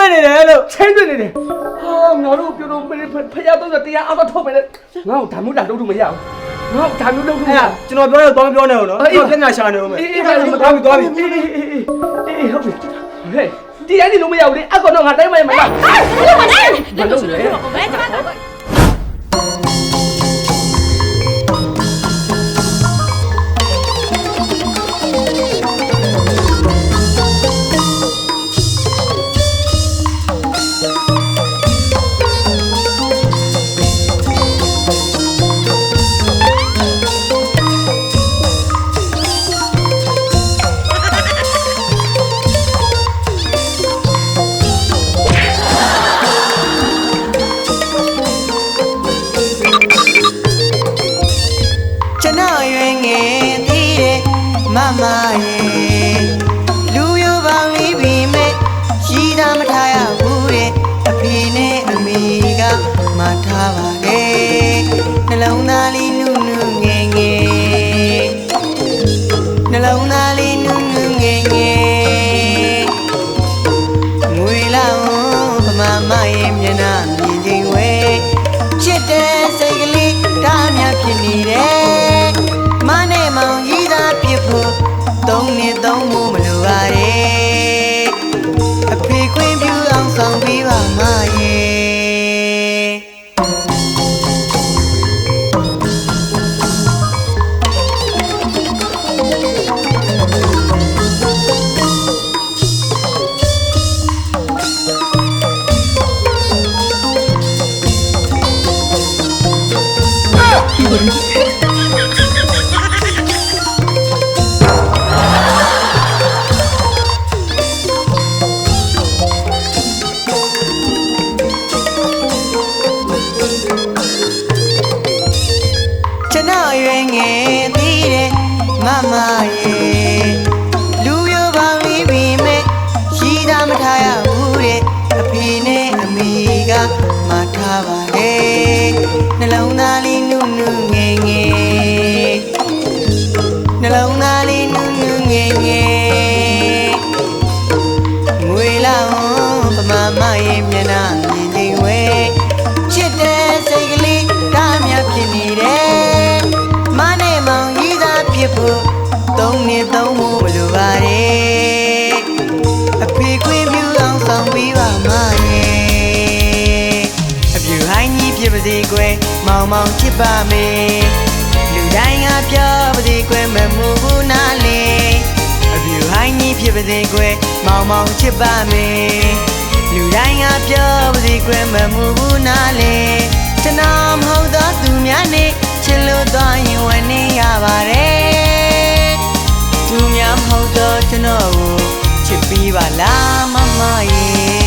တွေ့နေတယ်လို့ ချင်းတွေ့နေတယ်ဟာငါတို့ပြောတော့ဖယားတော့တရားအောက်တော့ထုတ်မယ်လေငါ့ကိုဒါမျိုးတာလုပ်လို့မရဘူးငါ့ဒါမျိုးလုပ်လို့မရ ကျွန်တော်ပြောတော့ပြောနေတော့နော်ပြညာရှာနေဦးမယ် အေးသွားပြီဟုတ်ပြီဟုတ်ပြီဟဲ့ဒီအဲ့ဒီလုံးမရဘူးလေအကောင်တော့ငါတိုင်းမရမလား လို့မလဲ မလုပ်လေ ဘယ်မှာကျွန်တော်ရွယ်ငယ်သေးတယ်မမရဲ့လူရိုးပေါင်းလေးပြီးမဲ့ရှိတာမထားရဘူးတဲ့အဖေနဲ့အမေကမထားပါနဲ့နှလုံးသားလေးနုနုငယ်ငယ်နှလုံးသားလေးနုနုငယ်ငယ်ငွေလောင်ဗမာမရဲ့မျက်နှာမြင်ချင်းဝဲချစ်တဲ့စိတ်ကလေးဒါများဖြစ်နေတယ်မနဲ့မောင်ကြီးသာဖြစ်ဖို့သုံးနှစ်သုံးဖို့မလိုပါနဲ့အဖေခွင့်ပြုအောင်ဆောင်ပေးပါမရဲ့ကျွန်တော်ရွယ်ငယ်သေးတယ်မမရဲ့လူရိုးပေါင်းလေးပြီးမဲ့ရှိတာမထားရဘူးတဲ့အဖေနဲ့အမေကမထားပါနဲ့နှလုံးသားလေးနုနုငယ်ငယ်နှလုံးသားလေးနုနုငယ်ငယ်ငွေလောင်ဗမာမရဲ့မျက်နှာမြင်ချင်းဝဲချစ်တဲ့စိတ်ကလေးဒါများဖြစ်နေတယ်မနဲ့မောင်ကြီးသာဖြစ်ဖို့သုံးနှစ်သုံးဖို့မလိုပါနဲ့အဖေခွင့်ပြုအောင်ဆောင်ပေးပါမရဲ့အပြူဟိုင်းကြီးဖြစ်ပါစေကွယ်မောင်မောင်ချစ်ပါမယ်လူတိုင်းကပြောပါစေကွယ်မမှုဘူးနားလေအပြူဟိုင်းကြီးဖြစ်ပါစေကွယ်မောင်မောင်ချစ်ပါမယ်လူတိုင်းကပြောပါစေကွယ်မမှုဘူးနားလေကျွန်တော်မဟုတ်တော့သူများနဲ့ချစ်လို့သွားရင်ဝမ်းနေရပါတယ်သူများမဟုတ်တော့ကျွန်တော်ကိုချစ်ပြီးပါလားမမရဲ့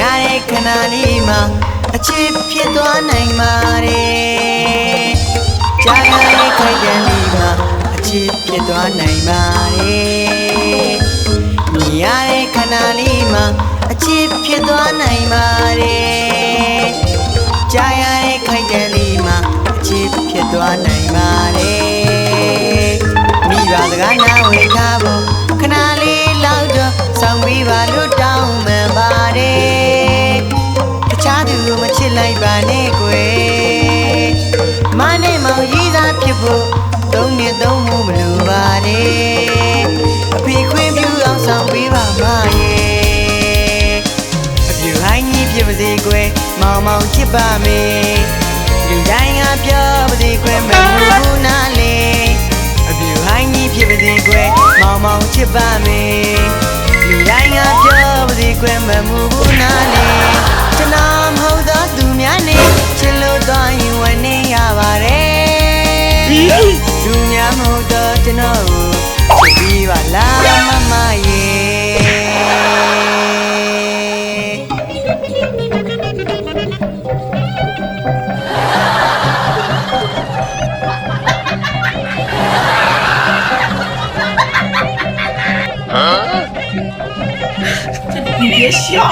ရတဲ့ခဏလေးမှာအချစ်ဖြစ်သွားနိုင်ပါတယ်ကြားရတဲ့ခိုက်တန်လေးမှာအချစ်ဖြစ်သွားနိုင်ပါတယ်မြင်ရတဲ့ခဏလေးမှာအချစ်ဖြစ်သွားနိုင်ပါတယ်ကြားရတဲ့ခိုက်တန်လေးမှာအချစ်ဖြစ်သွားနိုင်ပါတယ်မိဘစကားနားဝေထားဖို့ခဏလေးလောက်တော့ဆောင်ပြီးပါလို့တောင်းမှန်ပါတယ်တခြားသူမချစ်လိုက်ပါနဲ့ကွယ်မနဲ့မောင်ကြီးသာဖြစ်ဖို့သုံးနှစ်သုံးဖို့မလိုပါနဲ့အဖေခွင့်ပြုအောင်ဆောင်ပေးပါမရဲ့အပြူဟိုင်းကြီးဖြစ်ပါစေကွယ်မောင်မောင်ချစ်ပါမယ်လူတိုင်းကပြောပါစေကွယ်မမှုဘူးနားလေအပြူဟိုင်းကြီးဖြစ်ပါစေကွယ်မောင်မောင်ချစ်ပါမယ်လူတိုင်းကပြောပါစေကွယ်မမှုဘူးနားလေကျွန်တော်မဟုတ်တော့သူများနဲ့ချစ်လို့သွားရင်ဝမ်းနေရပါတယ်သူများမဟုတ်တော့ကျွန်တော်ကိုချစ်ပြီးပါလားမမရဲ့别笑。